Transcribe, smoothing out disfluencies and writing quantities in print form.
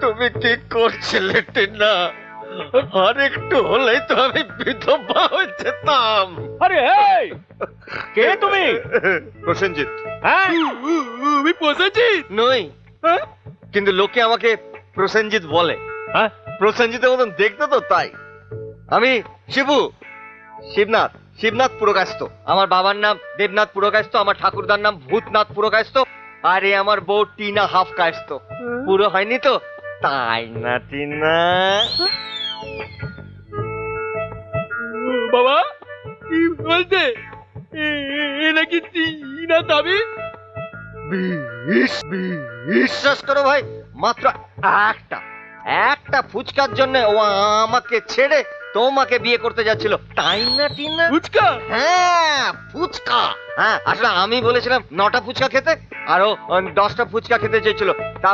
তুমি কি করছিলে টিনা? আর একটু হলেই তো আমি বিধবা হয়ে যেতাম। আরে এই, কে তুমি? প্রসেনজিৎ। হ্যাঁ, আমি প্রসেনজিৎ নই, কিন্তু লোকে আমাকে প্রসেনজিৎ বলে। হ্যাঁ, প্রসেনজিতের মতন দেখতে তো, তাই। আমি শিবু, শিবনাথ, শিবনাথ পুরকায়স্থ। আমার বাবার নাম দেবনাথ পুরকায়স্থ, আমার ঠাকুরদার নাম ভূতনাথ পুরকায়স্থ, আর এ আমার বউ টিনা হাফ কায়স্থ। পুরো হয়নি তো, তাই না টিনা? বাবা কি বলছে? এ নাকি টিনা দাবি? বিশ্বাস করো ভাই, মাত্র একটা একটা ফুচকার জন্য ও আমাকে ছেড়ে তোমাকে বিয়ে করতে যাচ্ছিল, তাই না টিনা? ফুচকা? হ্যাঁ ফুচকা। হ্যাঁ, আসলে আমি বলেছিলাম 9টা ফুচকা খেতে, আর ও 10টা ফুচকা খেতে চেয়েছিল। তা